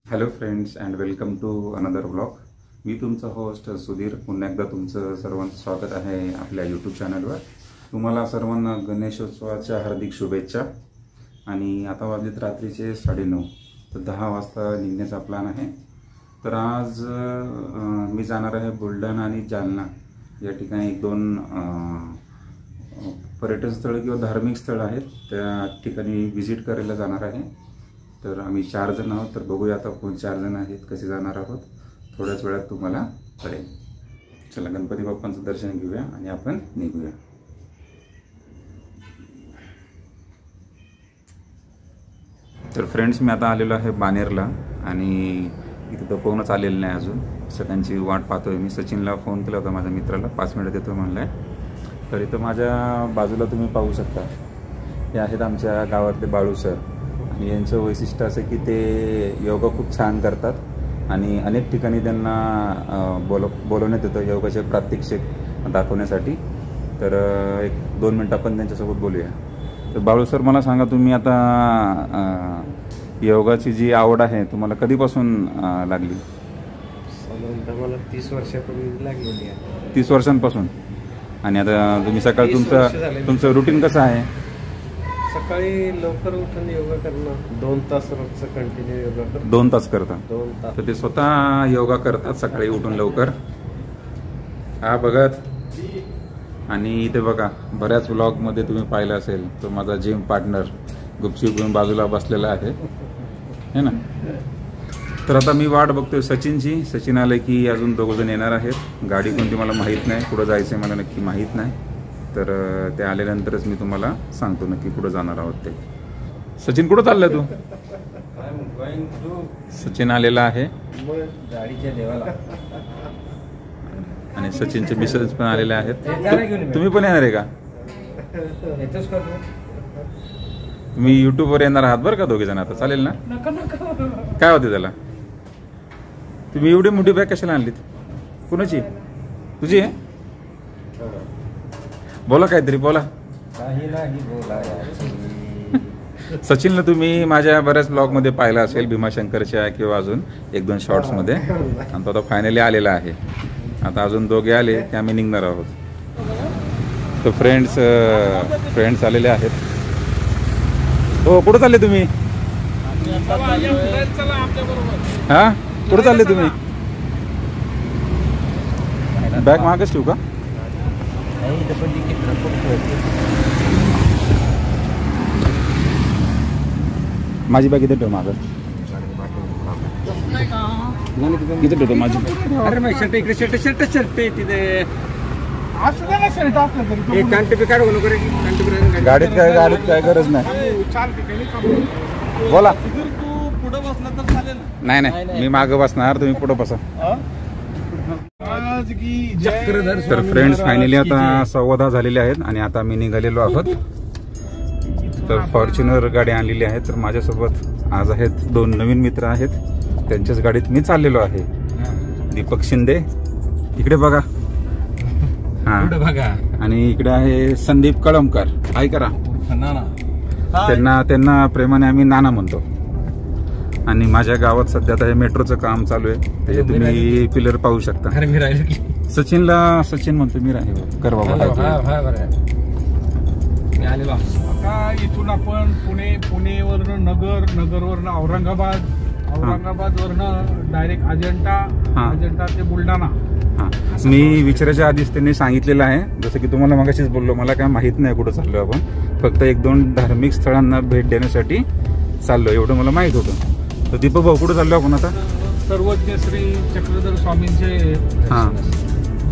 Hello friends and welcome to another blog. मी तुमचा host Sudhir. पुन्हा एकदा तुमचं सर्वांचं स्वागत आहे आपल्या यूट्यूब चॅनलवर. तुम्हाला सर्वांना गणेशोत्सवाच्या हार्दिक शुभेच्छा. आणि आता वाजलेत रात्रीचे 9:30, तर 10 वाजता निघण्याचा प्लॅन आहे. तर आज मी जाणार आहे बुलढाणा आणि जालना या ठिकाणी 1-2 पर्यटन स्थळ किंवा धार्मिक स्थळ आहेत, त्या ठिकाणी व्हिजिट करायला जाणार आहे. तर आम्ही 4 जण आहोत. तर बघूया आता कोण 4 जण आहेत, कसे जाणार आहोत, थोड्याच वेळात तुम्हाला कळेल. चला गणपती बाप्पांचं दर्शन घेऊया आणि आपण निघूया. तर फ्रेंड्स, मी आता आलेलो आहे बानेरला आणि इथं तर कोणच आलेलं नाही अजून. सगळ्यांची वाट पाहतोय मी. सचिनला फोन केला होता माझ्या मित्राला, 5 मिनिटात येतो म्हणलाय. तर इथं माझ्या बाजूला तुम्ही पाहू शकता, हे आहेत आमच्या गावातले बाळू सर. आणि यांचं वैशिष्ट्य असं की ते योगा खूप छान करतात आणि अनेक ठिकाणी त्यांना बोलवण्यात येतं योगाचे प्रात्यक्षिक दाखवण्यासाठी. तर 1-2 मिनटं आपण त्यांच्यासोबत बोलूया. तर बाळू सर, मला सांगा, तुम्ही आता योगाची जी आवड आहे तुम्हाला कधीपासून लागली? साधारणतः मला 30 वर्षापूर्वी लागलेली आहे. 30 वर्षांपासून. आणि आता तुम्ही सकाळी तुमचं रुटीन कसं आहे? सकाळी लवकर उठून योगा करणं, 2 तास रोजचं कंटिन्यू योगा करतो. 2 तास करता? 2 तास. तर ते स्वतः योगा करतात सकाळी उठून लवकर. हा बघत. आणि इथे बघा, बऱ्याच व्लॉगमध्ये तुम्ही पाहिलं असेल, तो माझा जिम पार्टनर गुपचूप घेऊन बाजूला बसलेला आहे, है ना. तर आता मी वाट बघतोय सचिनची. सचिन आलं की अजून 2 जण येणार आहेत. गाडी कोणती मला माहीत नाही, कुठं जायचं आहे मला नक्की माहीत नाही. तर ते आल्यानंतरच मी तुम्हाला सांगतो नक्की कुठं जाणार आहोत ते. सचिन, कुठं चाललाय तू? सचिन आलेला आहे गाडीच्या देवाला. आणि सचिनचे मिसेस पण आलेले आहेत. तुम्ही पण येणार आहे का? तुम्ही युट्यूबवर येणार आहात बरं का, 2 जण. आता चालेल ना? काय होते त्याला? तुम्ही एवढी मोठी बॅग कशाला आणलीत? कुणाची? तुझी आहे? बोला काहीतरी, बोला. काही नाही बोलायचं. सचिनला तुम्ही माझ्या बऱ्याच ब्लॉगमध्ये पाहिलं असेल, भीमाशंकरच्या किंवा अजून 1-2 शॉर्ट्समध्ये. आणि तो आता फायनली आलेला आहे. आता अजून 2 आले की आम्ही निघणार आहोत. तर फ्रेंड्स आलेले आहेत. हो, कुठं चालले तुम्ही? हा, कुठं चालले तुम्ही? बॅग मागच ठेवू का? माझी बॅग इथे ठेव मागं. इथे ठेवतो माझी. अरे मग शर्ट इकडे, शर्ट तिथे गाडीत काय गरज नाही. बोला. पुढे बसला तर चालेल? नाही, मी मागं बसणार, तुम्ही पुढे बसा. तर फ्रेंड्स, फायनली आता 10:15 झालेले आहेत आणि आता मी निघालेलो आहोत. तर फॉर्च्युनर गाडी आणलेली आहे. तर माझ्यासोबत आज आहेत 2 नवीन मित्र आहेत. त्यांच्याच गाडीत मी चाललेलो आहे. दीपक शिंदे, इकडे बघा. हा, आणि इकडे आहे संदीप कळमकर. हाय करा. त्यांना प्रेमाने आम्ही नाना म्हणतो. आणि माझ्या गावात सध्या आता हे मेट्रोचं काम चालू आहे. ते तुम्ही पिलर पाहू शकता. सचिन म्हणतो मी राहील कर बाबा. आता इथून आपण पुणेवरनं नगरवरनं औरंगाबादवरनं डायरेक्ट अजंठा ते बुलढाणा. मी विचारायच्या आधीच त्यांनी सांगितलेलं आहे, जसं की तुम्हाला मगाशीच बोललो, मला काय माहित नाही कुठं चाललो आपण. फक्त 1-2 धार्मिक स्थळांना भेट देण्यासाठी चाललो, एवढं मला माहित होतं. तर दीपक भाऊ, कुठं चाललो आपण आता? सर्वज्ञ श्री चक्रधर स्वामींचे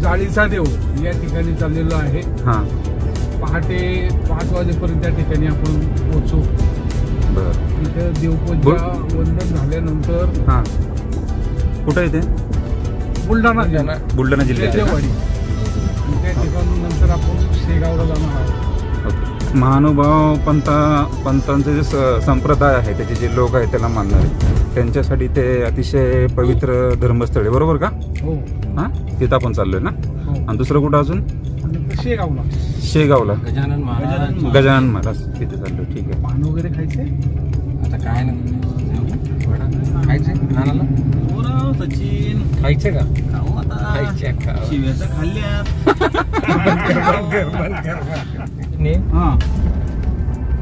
जाळीचा देव या ठिकाणी चाललेलो आहे. पहाटे 5 वाजेपर्यंत त्या ठिकाणी आपण पोहोचू. इथे देवपूजा वंदन झाल्यानंतर कुठं येते? बुलढाणा जिल्ह्यात त्या ठिकाणी नंतर आपण शेगावला जाणार आहोत. महानुभाव पंथांचे जे संप्रदाय आहे, त्याचे जे लोक आहेत त्याला मानणारे, त्यांच्यासाठी ते अतिशय पवित्र धर्मस्थळ आहे, बरोबर का? हो. हा, तिथं आपण चाललोय ना. आणि दुसरं कुठं अजून? शेगावला गजानन महाराज तिथे चाललो. ठीक आहे. पान वगैरे खायचे आता काय नाही. खायचे नानाला सचिन खायचे का खाऊ आता खायचे का शिव्याचं खाल्ल्यात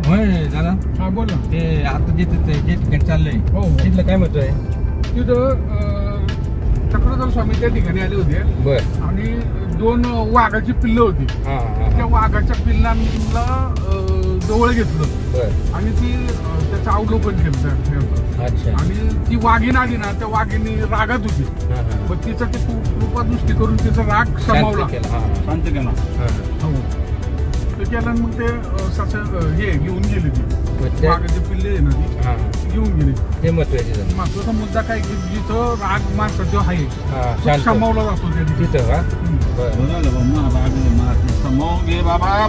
होय दादा हा बोल ना ते आता जे ठिकाणी चाललंय हो तिथलं काय म्हणतोय तिथं चक्रधर स्वामी त्या ठिकाणी आले होते बर आणि 2 वाघाची पिल्लं होती. त्या वाघाच्या पिल्लांना जवळ घेतलं बर आणि ती त्याचं अवलोकन केलं. अच्छा आणि ती वाघीण आली ना, त्या वाघिणी रागात होती. मग तिचा ते कृपादृष्टी करून तिचा राग समावला, शांत केला. हो ते केलं. मग ते हे घेऊन गेली ती वाघाची पिल्ले आहे ना ती घेऊन गेली. ते महत्वाचे महत्वाचा मुद्दा काय की जिथं राग माणसाचा आहे समावला जातो तिथं का समोगे बाबा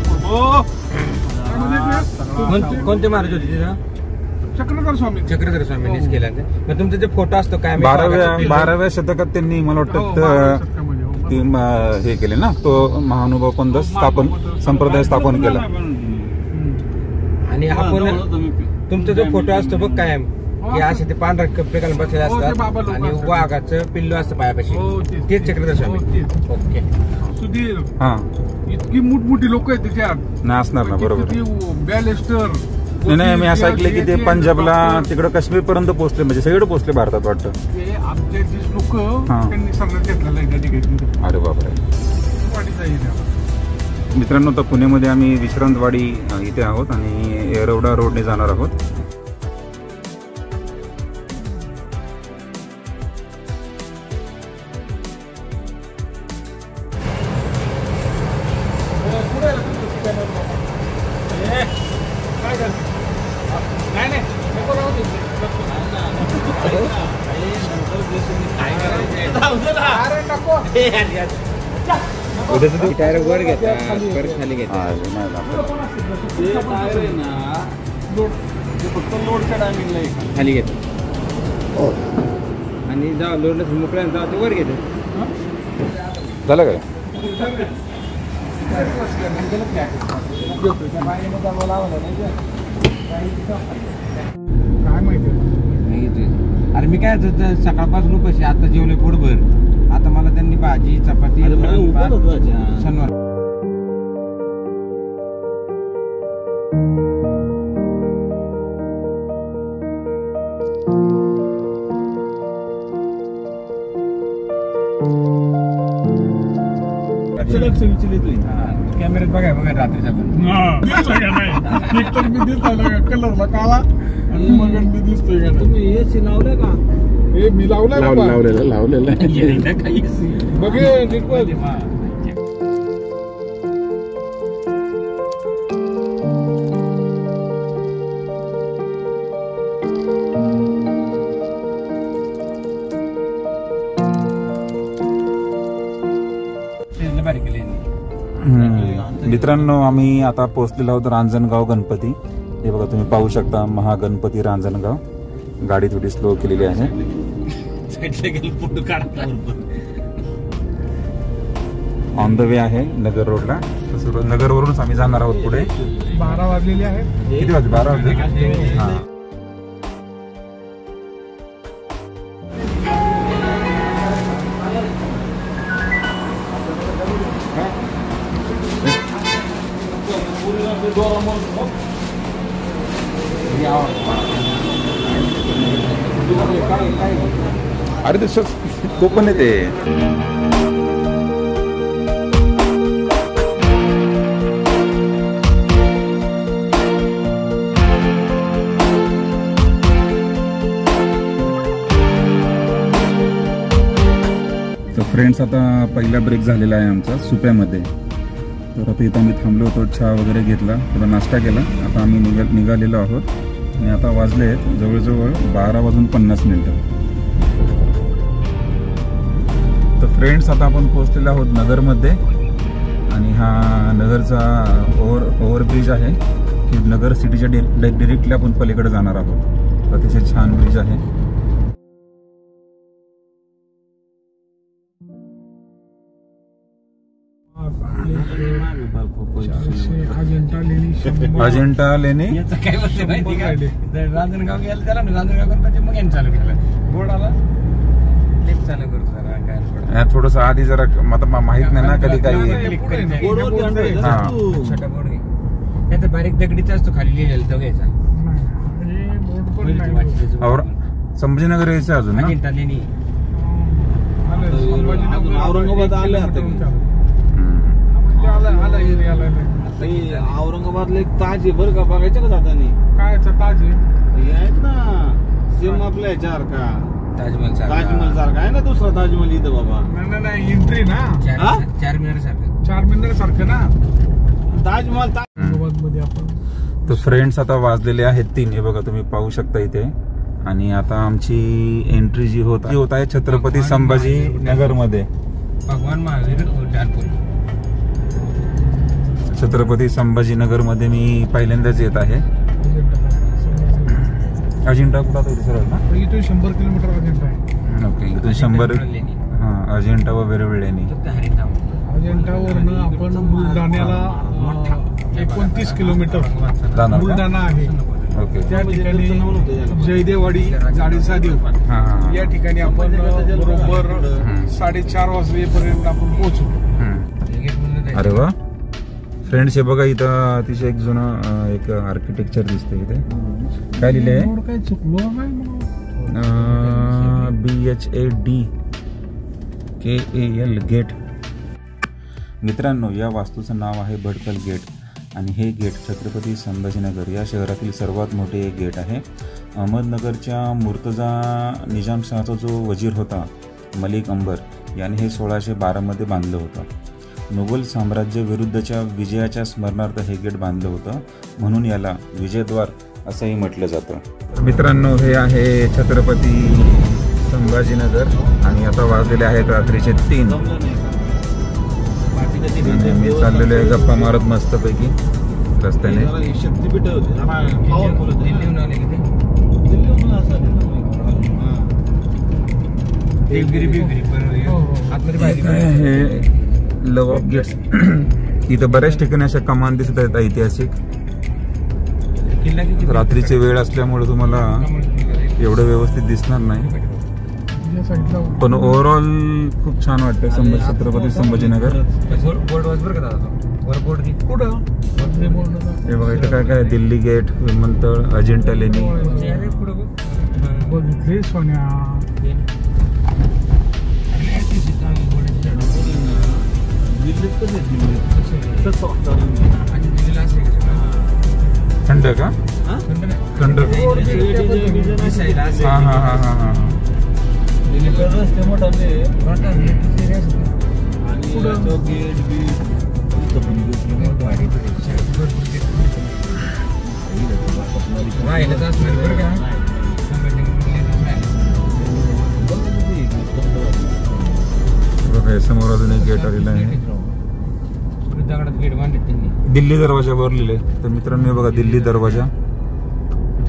कोणते महाराज होते तिथं चक्रधर स्वामींनीच केला. मग तुमचा जे फोटो असतो काय 12व्या शतकात त्यांनी मला वाटतं ते हे केले ना, तो महानुभाव पंथ स्थापन संप्रदाय स्थापन केला. आणि आपण तुमचा जो फोटो असतो बघ काय की असे ते पांढरा कपडे घालून बसलेले असतात आणि वाघाचं पिल्लू असतं पायापाशी, तेच चक्रधर स्वामी. ओके सुधीर हा इतकी मोठमोठी लोक आहेत त्याच्यात नाही असणार ना, बरोबर. बॅलेस्टर नाही मी असं ऐकलं की ते पंजाबला तिकडं काश्मीर पर्यंत पोहोचले, म्हणजे सगळे पोहोचले भारतात वाटतं. ते आमचे लोक त्यांनी सगळं घेतलेलं आहे त्या ठिकाणी. अरे बापरे. वाडीचा एरिया. मित्रांनो, तर पुण्यामध्ये आम्ही विश्रांतवाडी इथे आहोत आणि येरवडा रोडने जाणार आहोत. टायर वर घेतात परत खाली घेतात. लोडच्या टायमिंगला खाली घेतात आणि जेव्हा लोड मोकळ्या तेव्हा ते वर घेतात. झालं काय? काय माहिती. अरे मी काय सकाळपासून उपाशी, आता जेवले पोटभर. आता मला त्यांनी भाजी चपाती शनिवार कॅमेऱ्यात बघा रात्रीचा पण मी दिसतोय कलरला काळा आणि मग मी दिसतोय का. तुम्ही एसी लावले का? हे मी लावलेलं लावलेलं बघे नीट बघ. मित्रांनो, आम्ही आता पोहोचलेलो आहोत रांजणगाव गणपती. हे बघा तुम्ही पाहू शकता, महागणपती रांजणगाव. गाडी थोडी स्लो केलेली आहे. ऑन द वे आहे नगर रोडला. नगर वरूनच आम्ही जाणार आहोत पुढे. 12 वाजलेले आहे. किती वाजले? 12 वाजले. हा अरे ते कोकण आहे ते. तर फ्रेंड्स, आता पहिला ब्रेक झालेला आहे आमचा सुप्यामध्ये. तर आता इथं आम्ही थांबलो होतो, चहा वगैरे घेतला, थोडा नाश्ता केला. आता आम्ही निघालेलो आहोत आणि आता वाजले आहेत जवळजवळ 12:50. तर फ्रेंड्स, आता आपण पोहोचलेलो आहोत नगरमध्ये आणि हा नगरचा ओव्हरब्रिज आहे की नगर सिटीच्या डिरेक्टली आपण पलीकडे जाणार आहोत. अतिशय छान ब्रिज आहे. अजिंठा लेणी काय बोलते माहिती का, रांजणगाव गेलं त्याला रांजणगाव करून मग यांनी चालू केलं बोर्डाला लेफ्ट चालू करतो जरा काय थोडस आधी जरा आता माहित नाही ना कधी काही हा छोटा बोर्ड घे, नाही तर बारीक दगडीचा असतो खाली लिहिलेला तो घ्यायचा. और संभाजीनगर यायचं अजून ना. अजिंठा लेणी औरंगाबाद आले आता औरंगाबादला एक ताज आहे बरं का, बघायचं का जातानी? काय ताज आहे हे आहेत ना सेम आपल्या ह्याच्यावर का ताजमहल ताजमहल सारखा आहे ना दुसरा ताजमहल इथं बाबा. नाही एंट्री ना चारमिनार सारखं चारमिनार सारखं ना ताजमहल औरंगाबाद मध्ये आपण. तर फ्रेंड्स आता वाजलेले आहेत 3, हे बघा तुम्ही पाहू शकता इथे. आणि आता आमची एंट्री जी होत आहे छत्रपती संभाजी नगर मध्ये. भगवान महावीर जानपूर छत्रपती संभाजीनगर मध्ये मी पहिल्यांदाच येत आहे. अजिंठा कुठं आता सर ना, इथून 100 किलोमीटर अजिंठा आहे. ओके, इथून 100 अजिंठा व वेरुळ लेणी. अजिंठावरनं आपण बुलढाण्याला 29 किलोमीटर जाणार का? बुलढाणा आहे. ओके, त्या ठिकाणी जयदेववाडी जाडीचा देव या ठिकाणी आपण बरोबर 4:30 वाजेपर्यंत आपण पोहोचू. अरे वा फ्रेंड्स, हे बघा इथं अतिशय एक जुनं एक आर्किटेक्चर दिसतंय इथे. काय लिहिलंय? काय चुकलो नाही BHADKAL गेट. मित्रांनो, या वास्तूचं नाव आहे भडकल गेट आणि हे गेट छत्रपती संभाजीनगर या शहरातील सर्वात मोठे एक गेट आहे. अहमदनगरच्या मुर्तजा निजामशहाचा जो वजीर होता मलिक अंबर याने हे 1612 मध्ये बांधलं होतं. मुघल साम्राज्य विरुद्धच्या विजयाच्या स्मरणार्थ हे गेट बांधलं होतं, म्हणून याला विजयद्वार असंही म्हटलं जातं. मित्रांनो, हे आहे छत्रपती संभाजीनगर आणि आता वाजलेले आहेत रात्रीचे 3. मी चाललेलो आहे गप्पा मारत मस्तपैकी रस्त्याने. शक्तीपीठ हे लव ऑफ गेट्स. इथं बऱ्याच ठिकाणी अशा कमान दिसत आहेत ऐतिहासिक. रात्रीची वेळ असल्यामुळे तुम्हाला एवढं व्यवस्थित दिसणार नाही, पण ओव्हरऑल खूप छान वाटतं छत्रपती संभाजीनगर. बोर्ड वाज बरं का दादा, वर बोर्ड कुठं हे बघा इथं काय काय दिल्ली गेट, विमानतळ, अजिंठा लेणी. बघितले सोन्या थंड का? थंड. हा हा हा हा हा. रस्ते मोठा समोर अजून एक गेट आलेलं आहे. दिल्ली दरवाजा वर लिहिले. तर मित्रांनो, बघा दिल्ली दरवाजा.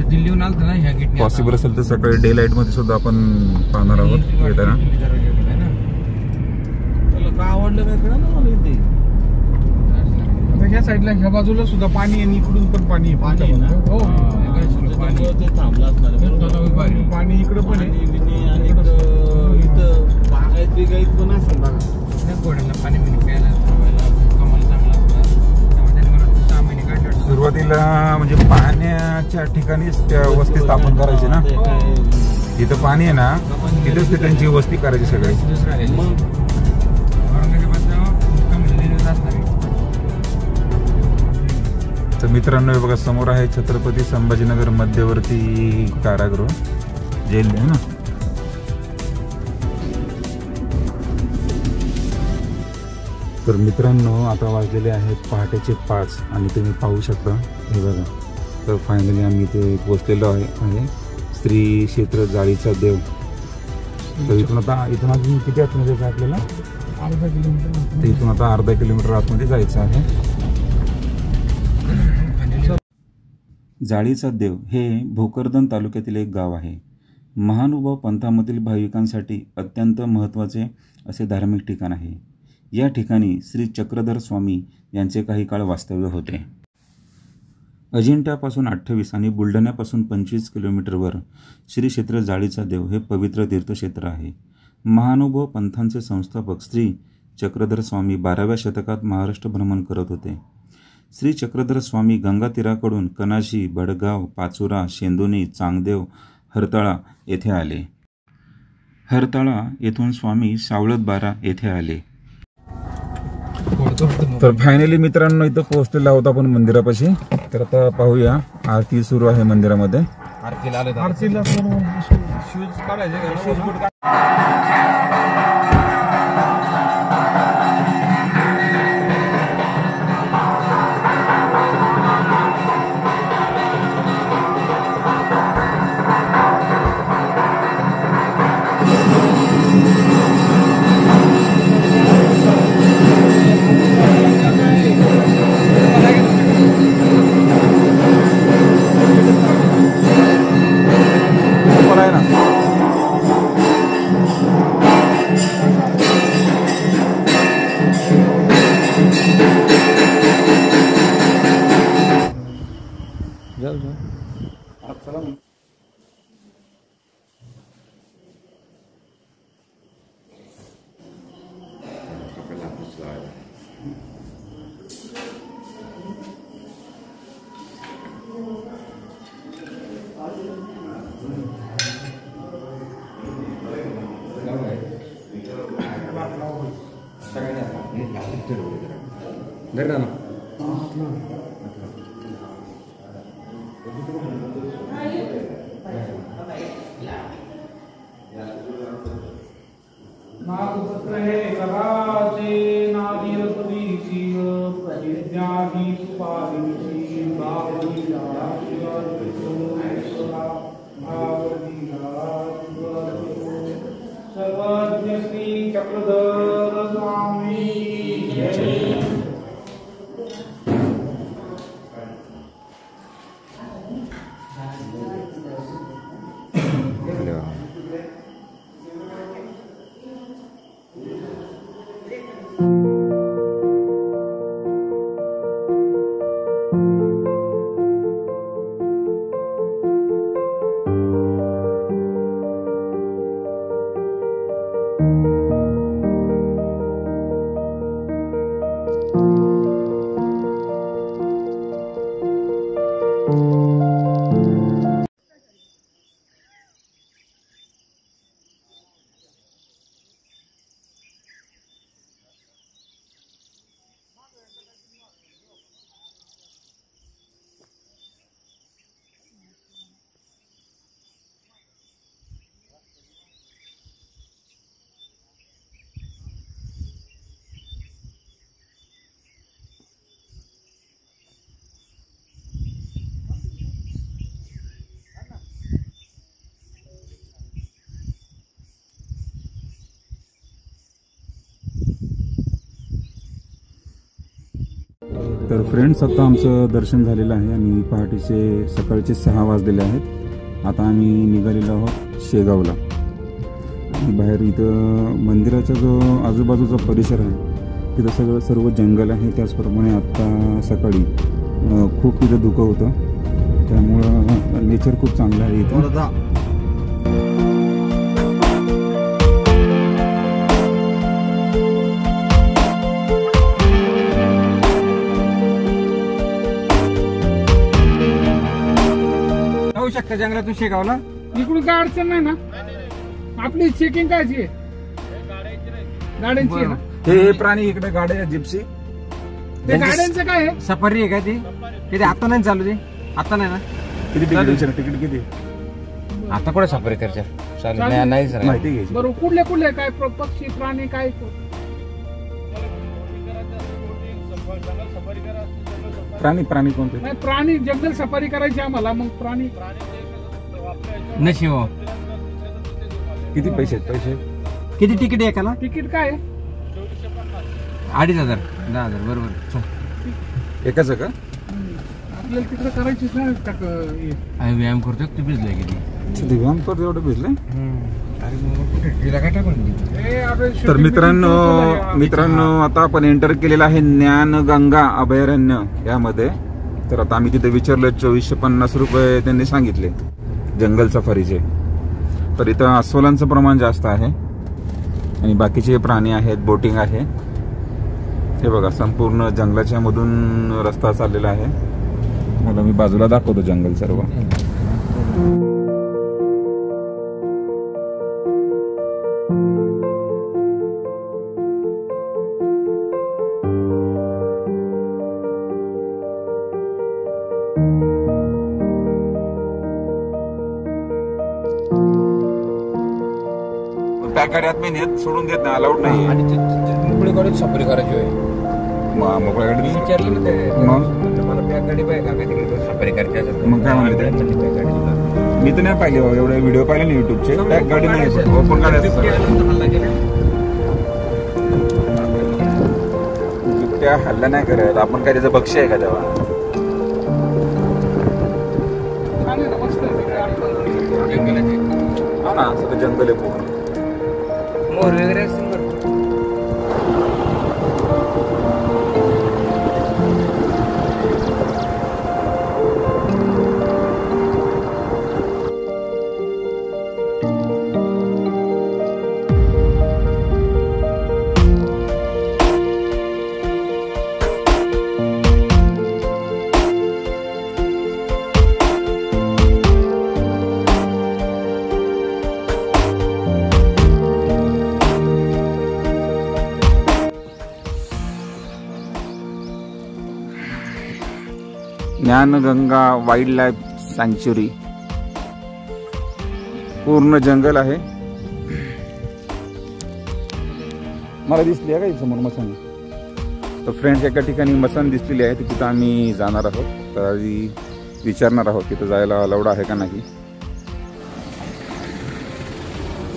दिल्लीहून आलता ना ह्या गेट. पॉसिबल असेल तर सकाळी डे लाईट मध्ये सुद्धा आपण पाहणार आहोत येताना. का आवडलं काय कळलं ना मला इथे. ह्या साईडला ह्या बाजूला सुद्धा पाणी आहे आणि इकडून पण पाणी आहे. पाणी आहे ना? हो, ते थांबलं असणार पाणी इकडं पण आहे. आणि इथं बागायत बिगायत पण असेल बघा. घोड्यांना पाणी बिणी प्यायला कमाल चांगला असणार, त्यामुळे त्यांनी मला 6 महिने काढले. सुरुवातीला म्हणजे पाण्याच्या ठिकाणीच त्या वस्ती स्थापन करायची ना. जिथं पाणी आहे ना तिथेच ते त्यांची वस्ती करायची सगळी. तर मित्रांनो, हे बघा समोर आहे छत्रपती संभाजीनगर मध्यवर्ती कारागृह, जेल आहे ना. तर मित्रांनो, आता वाजलेले आहेत पहाटेचे 5 आणि तुम्ही पाहू शकता हे बघा. तर फायनली आम्ही इथे पोहोचलेलो आहे श्री क्षेत्र जाळीचा देव. तर इथून अजून किती आतमध्ये जायचं आपल्याला? अर्धा किलोमीटर. तर इथून आता अर्धा किलोमीटर आतमध्ये जायचं आहे. जाळीचा देव हे भोकरदन तालुक्यातील एक गाव आहे. महानुभाव पंथामधील भाविकांसाठी अत्यंत महत्त्वाचे असे धार्मिक ठिकाण आहे. या ठिकाणी श्री चक्रधर स्वामी यांचे काही काळ वास्तव्य होते. अजिंठ्यापासून 28 आणि बुलढाण्यापासून 25 किलोमीटरवर श्री क्षेत्र जाळीचा देव हे पवित्र तीर्थक्षेत्र आहे. महानुभव पंथांचे संस्थापक श्री चक्रधर स्वामी 12व्या शतकात महाराष्ट्र भ्रमण करत होते. श्री चक्रधर स्वामी गंगा तीराकडून कनाशी, बडगाव, पाचोरा, शेंदोनी, चांगदेव, हरताळा येथे आले. हरताळा येथून स्वामी सावळतबारा येथे आले. तर फायनली मित्रांनो इथं पोहोचलेला होता आपण मंदिरापाशी. तर आता पाहूया, आरती सुरू आहे मंदिरामध्ये. आरतीला शूज काढायचे. तर फ्रेंड्स, आता आमचं दर्शन झालेलं आहे आणि पहाटेचे सकाळचे 6 वाजलेले आहेत. आता आम्ही निघालेलो आहोत शेगावला. आणि बाहेर इथं मंदिराचा जो आजूबाजूचा परिसर आहे तिथं सर्व जंगल आहे. त्याचप्रमाणे आत्ता सकाळी खूप इथं धुकं होतं, त्यामुळं नेचर खूप चांगलं आहे इथं. शकता जंगलातून शेगावला इकडून काय अडचण नाही ना. आपली चेकिंग कायची आहे? गाड्यांची आहे ना. हे प्राणी इकडे गाड्या जिप्सी ते गाड्यांचं काय आहे? सफारी आहे का ती? किती आता नाही चालू, ते आता नाही ना. किती तिकीट किती? आता कुठे सफारी करच्या नाही सर माहिती घ्यायची. बरोबर. कुठले कुठले काय पक्षी प्राणी काय? प्राणी कोणते? नाही, प्राणी जंगल सफारी करायची आम्हाला. मग प्राणी नशी हो. किती पैसे किती तिकीट आहे एकाला? तिकीट काय आहे? 2500 10,000 बरोबर. एकाच का? आपल्याला तिकडे करायचीच नाही. व्यायाम करतो. तू भिजलाय किती? व्यायाम करतो एवढं भिजलंय. तर मित्रांनो आता आपण एंटर केलेलं आहे ज्ञानगंगा अभयारण्य यामध्ये. तर आता आम्ही तिथे विचारलं 2450 रुपये त्यांनी सांगितले जंगल सफारीचे. तर इथं अस्वलांचं प्रमाण जास्त आहे आणि बाकीचे प्राणी आहेत, बोटिंग आहे. हे बघा संपूर्ण जंगलाच्या मधून रस्ता चाललेला आहे. मला मी बाजूला दाखवतो जंगल सर्व. त्या गाड्यात मी नेत सोडून देत नाही, अलाउड नाही. आणि मोकळी गाडीत सफारी करायची होय. मोकळ्या गाडीत विचारलं ना ते, मग मला बॅग गाडी पाहिजे का तिकडे सफारी करायची असेल. मग काय म्हणले ते? मी तर नाही पाहिले एवढे व्हिडिओ पाहिले ना युट्यूबचे. बॅग गाडी नाही, ओपन गाडी त्या हल्ला नाही करत आपण. काय त्याचं बक्षी आहे का तेव्हा? हा ना, सगळं जंगल आहे पूर्ण. मोर वगैरे असतील. ज्ञानगंगा वाईल्ड लाईफ सँच्युरी. पूर्ण जंगल आहे. मला दिसली आहे का समोर मसन? तर फ्रेंड्स एका ठिकाणी मसन दिसलेली आहे, तिथं आम्ही जाणार आहोत. तर आधी विचारणार आहोत तिथं जायला अलाउड आहे का नाही.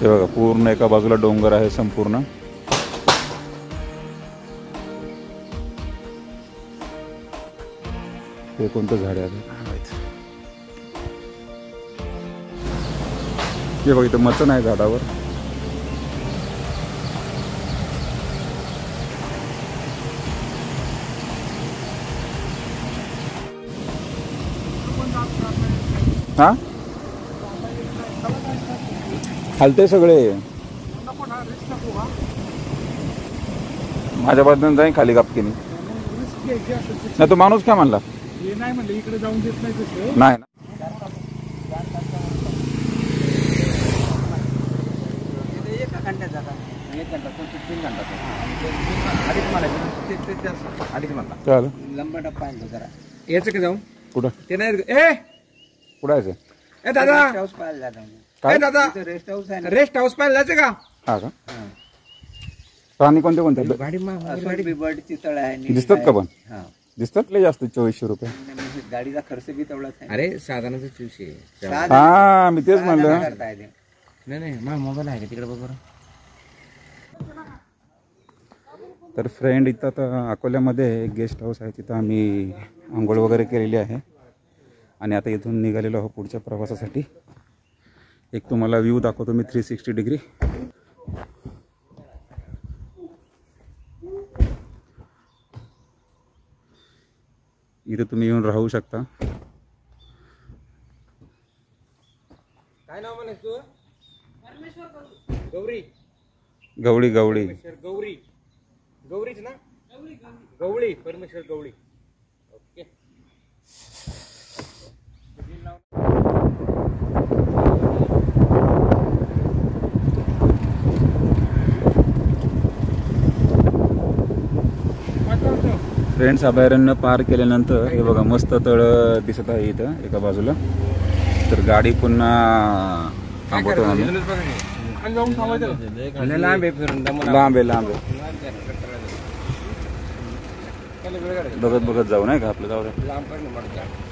हे बघा पूर्ण एका बाजूला डोंगर आहे संपूर्ण. हे कोणतं झाड आहे? हे बघ इथं मचन आहे झाडावर. हा हलते सगळे. माझ्या बाजूने जाईन खाली गपकीने. नाही तो माणूस काय म्हणला? नाही म्हणलं इकडे जाऊन देत नाही तसं. नाही ना. लंबा टप्पा आहे जरा. याचं का जाऊन कुठं? ते नाही ए कुठं आहे? ए दादा, रेस्ट हाऊस पाहायला जातो. ए दादा, रेस्ट हाऊस आहे ना. रेस्ट हाऊस पाहिलं जायचं का? हा का? प्राणी कोणते कोणते गाडी अस्वल, बिबट, चितळ आहे. दिसतात का पण? हा. दिसतात लय जास्त 2400 रुपये. गाडीचा खर्च बी तेवढाच आहे. अरे साधारण 2400. हा मी तेच म्हणलं. करताय ते. नाही माझा मोबाईल आहे का तिकडे बघ. तर फ्रेंड इथं आता अकोल्यामध्ये एक गेस्ट हाऊस आहे, तिथं आम्ही आंघोळ वगैरे केलेली आहे आणि आता इथून निघालेलो आहोत पुढच्या प्रवासासाठी. एक तुम्हाला व्ह्यू दाखवतो मी 360 डिग्री. इथे तुम्ही येऊन राहू शकता. काय नाव म्हणायचं तू? गौरी. गवळी गवळी गौरी. गौरीच ना? गवळी. परमेश्वर गवळी. ओके. फ्रेंड्स अभयारण्य पार केल्यानंतर हे बघा मस्त तळ दिसत आहे इथं एका बाजूला. तर गाडी पुन्हा थांबवतो आम्ही. लांब आहे फिरून लांब आहे लांब आहे. बघत बघत जाऊ नाही का आपलं? जाऊ दे. लांब पण पडतं.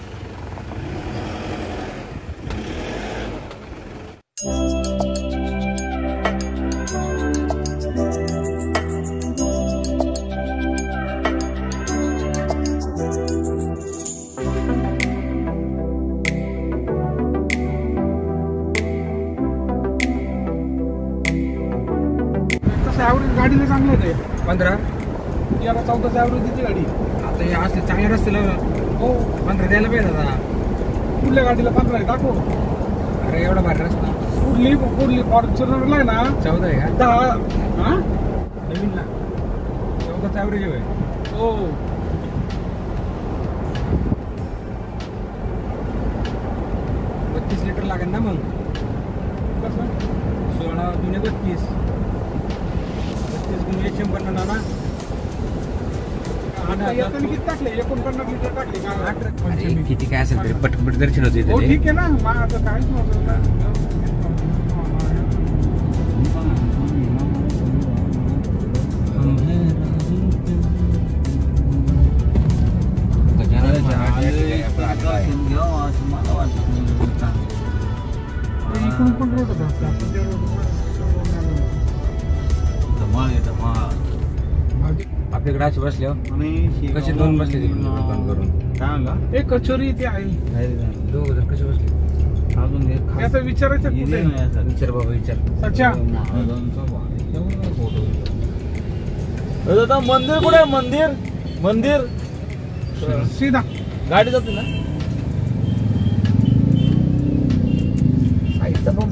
तसं ॲव्हरेज गाडीला चांगलं आहे 15 याला 14चं ॲव्हरेज देते गाडी. आता हे असले चांगले रस्ते हो 15 द्यायला पाहिजे दादा. कुठल्या गाडीला 15 आहे दाखव. अरे एवढा भारी रस्ता. कुठली फॉर्च्युनरला आहे ना 14 आहे का 10. हा नवीनला 14चा ॲव्हरेज आहे. हो 32 लिटर लागेल ना मग. कसं 16 जुने 32 गुणिले 100 ना. आता येताना किती टाकले 49 लिटर टाकले का. अरे किती काय असेल तरी पटपट दर्शन होते हो इथे. ठीक आहे ना मग आता काहीच नव्हतं. इकडून पण रोड होता आपल्याकडे असे बसले कसे दोन बसले दुकान करून. एक कचोरी इथे आहे. दोघ जण कसे बसले अजून याचा विचारायचं कुठे विचार बाबा विचार. सच्चा मंदिर कुठे आहे? मंदिर मंदिर सीधा गाडी जाते ना.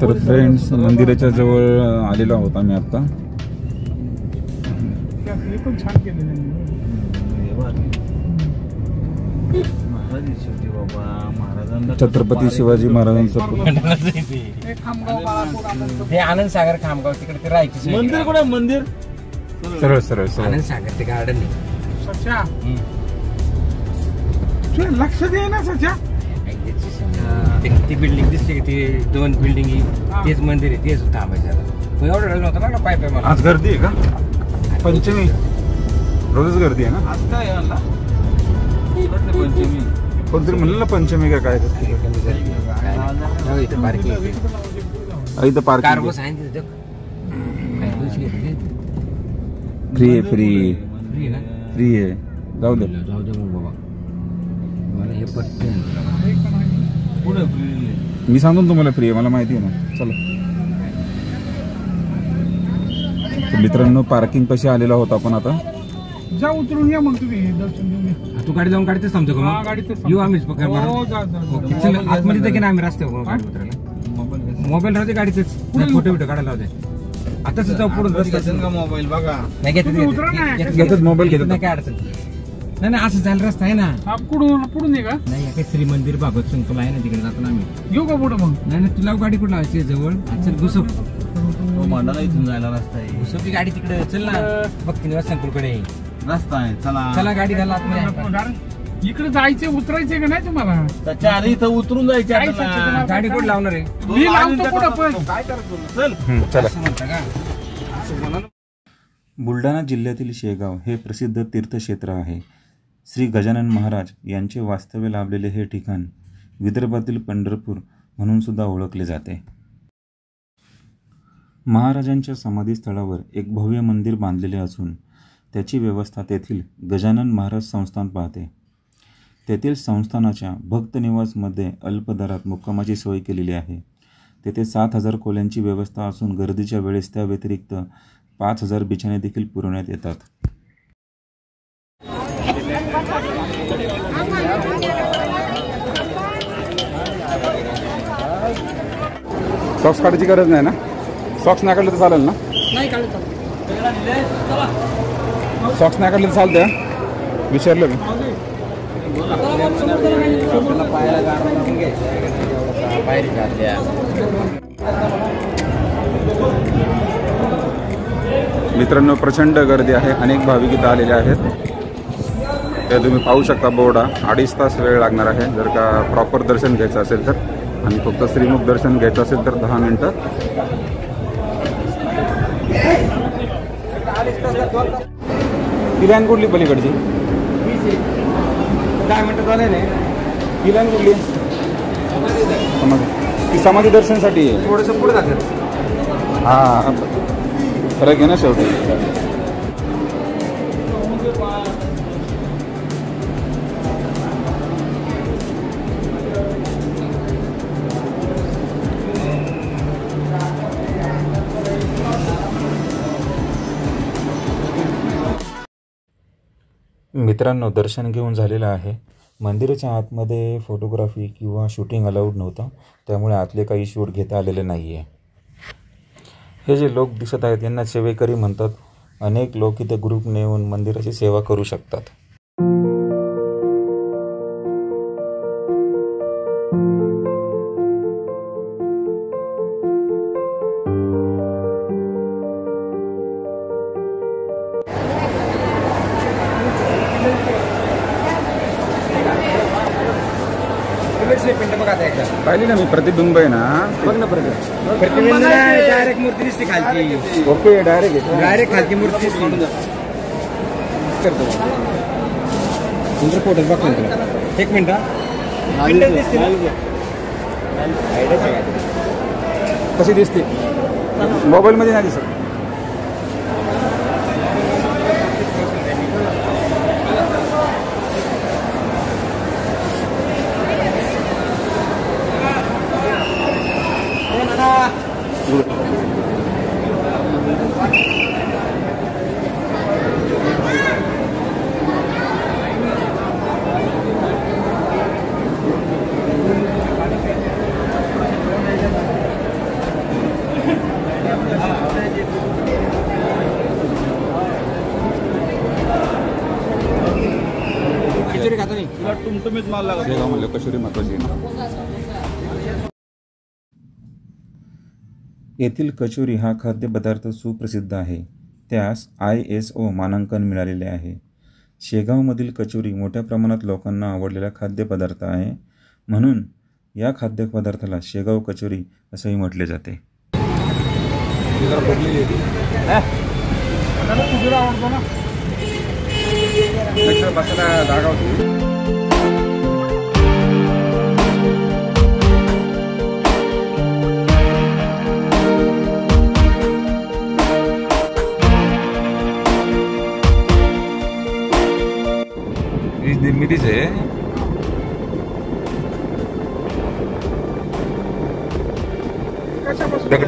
तर फ्रेंड्स मंदिराच्या जवळ आलेलो आहोत आम्ही आता. हे पण छान केलेलं आहे. छत्रपती शिवाजी महाराजांचं हे आनंद सागर खामगाव तिकडे ते राहायची मंदिर कुठे आहे? मंदिर सरळ सरळ सरळ. आनंद सागर ते गार्डन आहे. सच्चा तुला लक्ष दे ना सच्चा. ती बिल्डिंग दिसली की ती 2 बिल्डिंग तेच मंदिर आहे तेच थांबायचं. एवढं राहिलं नव्हतं ना पाय पाय मला. आज गर्दी आहे का? पंचमी रोजच गर्दी आहे ना. आज काय आला पंचमी कोणतरी म्हणलं ना पंचमी का काय. इथं पार्किंग इथं पार्किंग कारबस आहे तिथं. फ्री आहे. फ्री फ्री ना फ्री आहे. जाऊ दे जाऊ दे मग बाबा मला हे पटते. मी सांगतो ना तुम्हाला फ्री आहे मला माहिती आहे ना. चला तर मित्रांनो पार्किंग पाशी आलेला होता आपण आता. जा उतरून या मग तुम्ही दर्शन घेऊन या. तू गाडी जाऊन काढतेच थांबतो का हा, मग? गाडीतच येऊ आम्हीच पकड हो, मारून. जा, जा, जा. ओके, चल आतमध्ये तर की ना आम्ही रस्त्यावर गाडी उतरायला. मोबाईल राहते गाडीतच फोटो बिटो काढायला होते. आताच जाऊ पुढून रस्ता मोबाईल बघा नाही घेतात तुम्ही उतरा ना. घेतात मोबाईल घेतात. नाही काय अडचण नाही नाही असं जायला रस्ता आहे ना. हा, पुढून ये का नाही काही श्री मंदिर भागवत सिंग तुला आहे ना तिकडे जातो ना आम्ही. घेऊ का पुढं मग. नाही नाही तुला गाडी कुठं लावायची जवळ. चल घुसप मांडाला इथून जायला रस्ता आहे. घुसपची गाडी तिकडे चल ना. बघ तिने संकुलकडे रस्ता आहे चला चला गाडी घाला आतमध्ये. इकडे जायचे उतरायचे का नाही तुम्हाला. त्याच्या आधी इथं उतरून जायचे काय आपल्याला. सच्चा गाडी कुठं लावणार आहे मी लावतो पुढं पण. काय करतो चल. चला. असं म्हणता का. बुलढाणा जिल्ह्यातील शेगाव हे प्रसिद्ध तीर्थक्षेत्र आहे. श्री गजानन महाराज यांचे वास्तव्य लाभलेले हे ठिकाण विदर्भातील पंढरपूर म्हणून सुद्धा ओळखले जाते. महाराजांच्या समाधीस्थळावर एक भव्य मंदिर बांधलेले असून त्याची व्यवस्था तेथील गजानन महाराज संस्थान पाहते. तेथील संस्थानाच्या भक्तनिवासमध्ये अल्प दरात मुक्कामाची सोय केलेली आहे. तेथे 7,000 खोल्यांची व्यवस्था असून गर्दीच्या वेळेस त्या व्यतिरिक्त 5,000 बिछाने देखील पुरवण्यात येतात. सॉक्स काढायची गरज नाही ना. सॉक्स नाही काढले तर चालेल ना. सॉक्स नाही काढले तर चालतं. विचारलं मी. मित्रांनो प्रचंड गर्दी आहे. अनेक भाविक इथं आलेले आहेत. ते तुम्ही पाहू शकता बोर्ड. 2.5 तास वेळ लागणार आहे जर का प्रॉपर दर्शन घ्यायचं असेल तर. आणि फक्त श्रीमुख दर्शन घ्यायचं असेल तर 10 मिनिटं. ती लाईन कुठली पलीकडची. 10 मिनिटं झाले नाही. ती लाईन कुठली ती समाधी दर्शनसाठी आहे. थोडंसं पुढे जातात. हा फरक आहे ना शेवटी. मित्रांनो, दर्शन घेऊन झालेलं आहे. मंदिराच्या आतमध्ये फोटोग्राफी किंवा शूटिंग अलाउड नव्हतं, त्यामुळे आतले काही शूट घेता आलेले नाही आहे. हे जे लोक दिसत आहेत यांना सेवेकरी म्हणतात. अनेक लोक इथे ग्रुपने येऊन मंदिराची सेवा करू शकतात. पाहिली ना मी प्रतिबिंब आहे ना, बघ ना प्रतिबिंब डायरेक्ट मूर्ती दिसते खालची. ओके, डायरेक्ट खालची मूर्ती करतो तुमचं फोटो बघ. एक मिनिट, कशी दिसते मोबाईल मध्ये नाही दिसत. शेगाव म्हणलं कचोरी महत्वाची. येथील कचोरी हा खाद्यपदार्थ सुप्रसिद्ध आहे. त्यास ISO मानांकन मिळालेले आहे. शेगावमधील कचोरी मोठ्या प्रमाणात लोकांना आवडलेला खाद्यपदार्थ आहे, म्हणून या खाद्यपदार्थाला शेगाव कचोरी असंही म्हटले जाते. जागा होती. निर्मितीच आहे.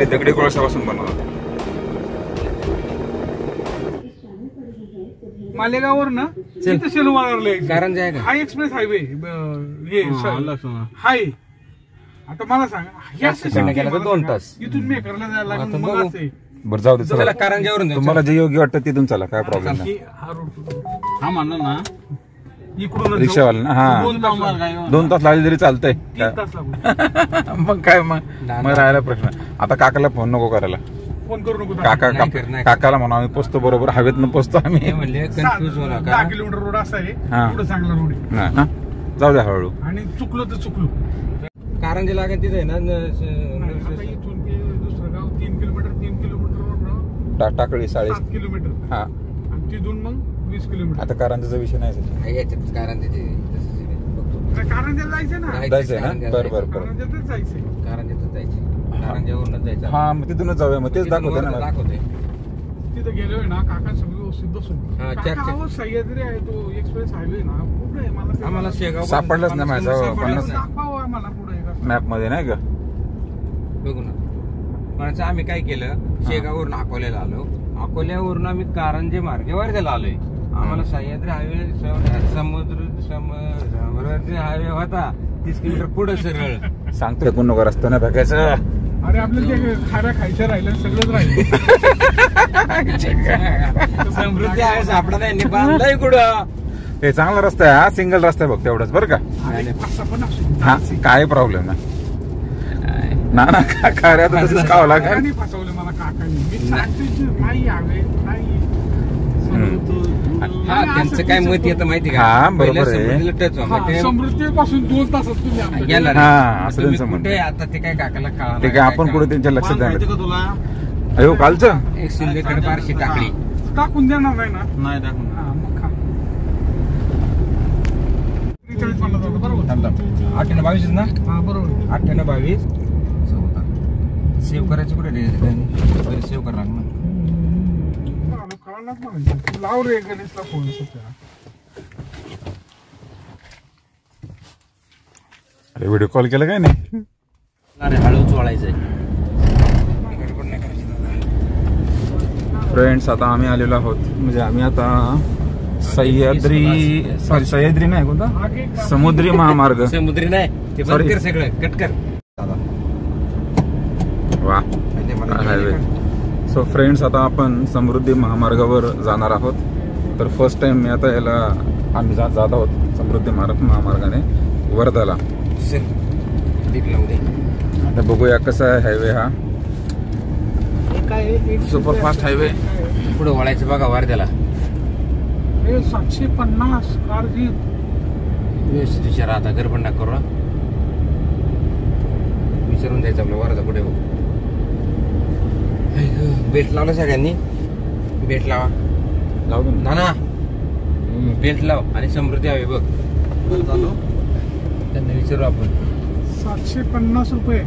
दगडी कोळशापासून बनवतात. मालेगाववर ना तिथे शेलवारला कारंजा आहे का? हाय एक्सप्रेस हायवे हे हाय. आता मला सांगा, गेला तर 2 तास इथून मी करायला जायला लागून मग असं बरं, जाऊ दे. चला, कारंजावरून तुम्हाला जे योग्य वाटतं तिथून चला, काय प्रॉब्लेम नाही. हा रोड हा म्हणा ना, इकडून रिक्षावाला ना. हा, 2 तास लागले तरी चालतंय. मग काय, मग राहायला प्रश्न. आता काकाला फोन नको करायला. फोन करू नको. काकाला म्हणा आम्ही पोचतो, बरोबर हवेतनं पोचतो आम्ही. 10 किलोमीटर रोड असा आहे, पुढे चांगला रोड आहे. जाऊ द्या हळूहळू. आणि चुकलो तर चुकलो. कारंजा लागेल तिथे ना. इथून दुसरं गाव 3 किलोमीटर रोड, टाकळी 7.5 किलोमीटर. हा, आणि तिथून मग 20 किलोमीटर. आता कारंजाचा विषय नाही. कारंजाला जायचं ना. जायचंय ना. बरं कारंजातच जायचंय. कारंजावरून जायचं. हा, मग तिथूनच जाऊया. मग तेच दाखवते ना. तिथे गेलोय ना, काका सगळं व्यवस्थित बसून. सह्याद्री आहे तो एक्सप्रेस हायवे ना, कुठे आहे मला आम्हाला शेगाव सापडलंच नाही माझ्या दाखवा आम्हाला पुढे मॅप मध्ये, नाही का? बघू ना. म्हणायचं आम्ही काय केलं, शेगाववरून अकोल्याला आलो. अकोल्यावरून आम्ही कारंजे मार्गे वर्ध्याला आलोय. आम्हाला सह्याद्री हायवे समुद्र हायवे होता 30 किलोमीटर पुढे सरळ. सांगतो कोण नको रस्ता नाही बघायचं. अरे आपलं ते खाऱ्या खायचं राहिलं, सगळंच राहिलं. समृद्धी आहे सापडा नाही बांधलाय कुठं. हे चांगला रस्ता आहे. हा, सिंगल रस्ता आहे बघ, तेवढंच बरं का. हा, काय प्रॉब्लेम नाही ना. खाऱ्या तर तसंच खावं लागेल. फसवलं मला काकांनी. मी नाही यावे नाही. हा, त्यांचं काय मत येतं माहिती का? हा, बरोबर आहे. समृद्धीपासून 2 तासात तुम्ही येणार. हा, असं त्यांचं म्हणणं. कुठे आता ते काय काकाला कळणार. ते काय आपण कुठे त्यांच्या लक्षात द्यायला. तुला अयो, कालचं एक शिंदेकडे बारशी टाकली. टाकून देणार नाही ना. नाही टाकून. मग खा. 43 बरोबर. 98-22 ना. हा, बरोबर. 98-22 सेव्ह करायची कुठे सेव्ह करा ना. लाव रे गणेशला फोन. अरे, व्हिडिओ कॉल केला काय नाही. अरे हळूच वळायचंय. फ्रेंड्स, आता आम्ही आलेलो आहोत, म्हणजे आम्ही आता सह्याद्री नाही कोणता समुद्री महामार्ग समुद्री नाही ते बंद Sorry. कर सगळं कट कर वा हायवे. सो फ्रेंड्स आता आपण समृद्धी महामार्गावर जाणार आहोत. तर फर्स्ट टाइम मी आता याला आम्ही जात आहोत समृद्धी महामार्गाने वर्धाला. आता बघूया कसा आहे हायवे हा. Superfast highway. पुढे वळायचं बघा वर्ध्याला 750 कार जी व्यवस्थित विचारा आता गडबड नका करू विचारून द्यायचं आपलं वर्धा कुठे बघ. बेल्ट लावला सगळ्यांनी बेल्ट लावा लावतो ना ना बेल्ट लाव आणि समृद्धी हवी बघ त्यांना विचारू आपण 750 रुपये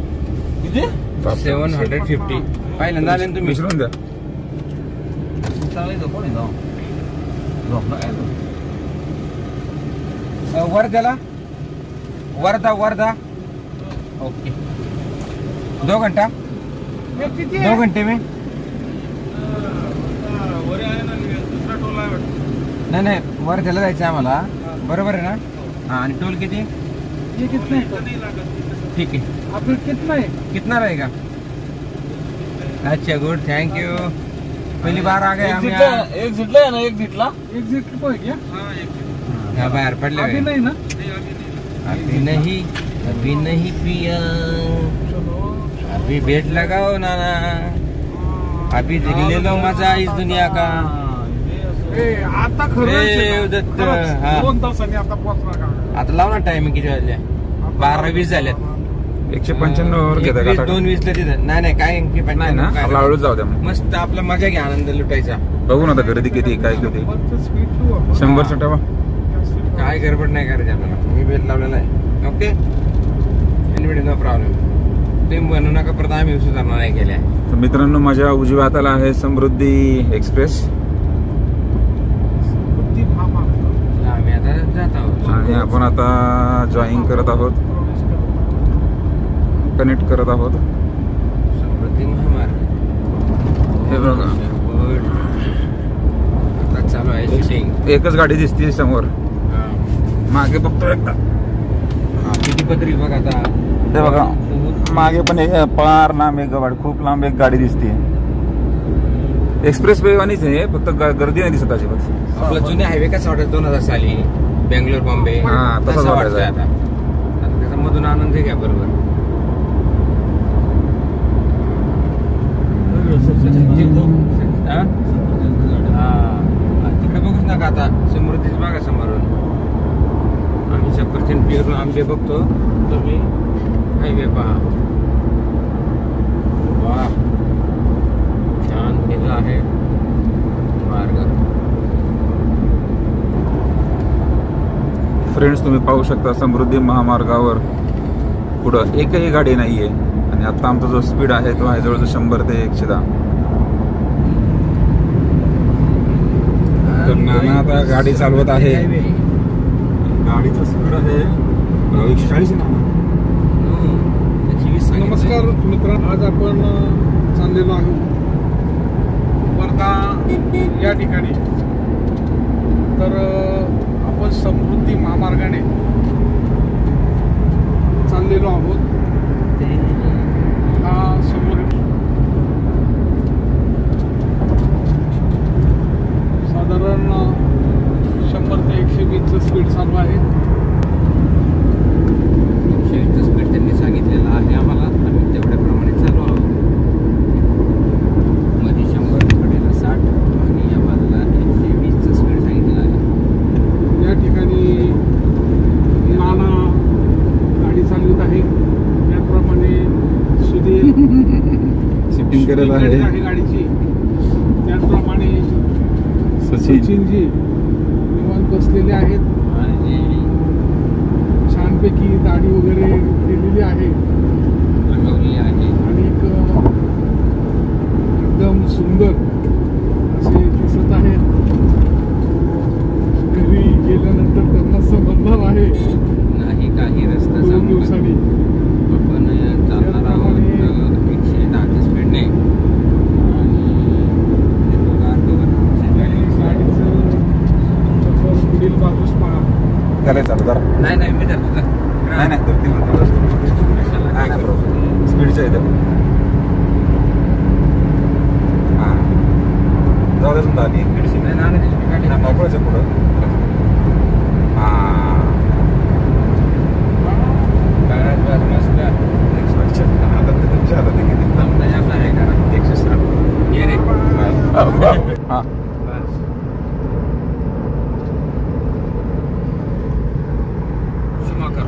750 पहिल्यांदा आले ना तुम्ही विचारून द्या. वर्ध्याला वर्धा ओके 2 घंटा 2 घंटे में नाही वर्ध्याला जायचं आम्हाला बरोबर आहे ना. आणि टोल किती ये कितना है? ठीक है आपका कितना है? कितना रहेगा. अच्छा गुड थैंक यू पहली बार आ गए हम यहाँ. एक झिटला आहे ना एक झिटला एग्जिट रुपये क्या? यहाँ बाहर पडले अभी नहीं ना? अभी नहीं पिया अभी बेट लगाओ नाना अभी ले लो मजा इस दुनिया का. आता ए, दत्त, हा. 2 तासांनी आता पोहोचणार का? आता लाव ना टाइम किती वाजले 12:20 झाल्यात. 195 वर घेता 2:20 ला तिथं नाही काय नाही ना आपला हळूच जाऊ द्या मग. मस्त आपला मजा घ्या आनंद लुटायचा. बघू ना आता गर्दी किती काय किती. स्पीड ठेवू आपण. 100 टवा काय गडबड नाही करायची आपल्याला. मी बेल्ट लावलेला आहे ओके नो प्रॉब्लेम. तुम्ही बनवू नका परत आम्ही सुधारणा नाही केल्या. तर मित्रांनो माझ्या उजव्या हाताला आहे समृद्धी एक्सप्रेस बुद्धी महामार्ग. आम्ही आता जात आहोत आणि आपण आता जॉईन करत आहोत कनेक्ट करत आहोत. समृद्धी महामार्ग हे बघा आता चालू आहे शूटिंग. एकच गाडी दिसते समोर मागे बघतो एकदा. किती पत्री बघ आता हे बघा मागे पण एक पार लांब एक गाडी खूप लांब एक गाडी दिसते. एक्सप्रेस वे वाणीच आहे फक्त गर्दी नाही दिसत अजिबात. आपला जुने हायवे कसा वाटत 2000 साली बेंगलोर बॉम्बे हा, तसाच तसा वाटायचा. वाटतोय आता त्याच्यामधून आनंद घ्या बरोबर. हा? तिकडे बघूच नका आता समृद्धीच बघा समोरून. आम्ही 100% प्युअर आंबे बघतो तुम्ही हायवे पहा. वा छान केला आहे मार्ग. फ्रेंड्स तुम्ही पाहू शकता समृद्धी महामार्गावर पुढं एकही गाडी नाहीये आणि आता आमचा जो स्पीड आहे तो आहे जवळजवळ 100 ते 110. तर नाना आता गाडी चालवत आहे. गाडीचा स्पीड आहे 140. नमस्कार मित्रांनो, आज आपण चाललेलो आहोत वर्धा या ठिकाणी. तर आपण समृद्धी महामार्गाने चाललेलो आहोत. हा समोर साधारण 100 ते 120 स्पीड चालू आहे. 120 स्पीड त्यांनी सांगितलेलं आहे आम्हाला. आम्ही तेवढ्याप्रमाणे चालू आहोत. मध्ये 100 कडेला 60 आणि या बाजूला 120 स्पीड सांगितलेलं आहे. या ठिकाणी नाना गाडी चालवत आहे. त्याप्रमाणे सुधीर शिफ्टिंग करत आहे. गाडीची. त्याचप्रमाणे सचिनजी निवांत बसलेले आहेत आणि छानपैकी दाढी वगैरे केलेली आहे रंगवलेली आहे. आणि एकदम सुंदर असे दिसत आहेत. घरी गेल्यानंतर त्यांना समजणार आहे नाही काही रस्ता 2 दिवसांनी. आपण चालणार आहोत 110 स्पीडने. गाडीचं झालंय चालू जरा. नाही मी धरतो तर. नाही धरतील नाही बरोबर स्पीडच्या येते. हां जाऊ दे समजा आणि मोकळाच्या पुढं. हां आता ते तुमच्या हातात आहे किती. हां Schumacher.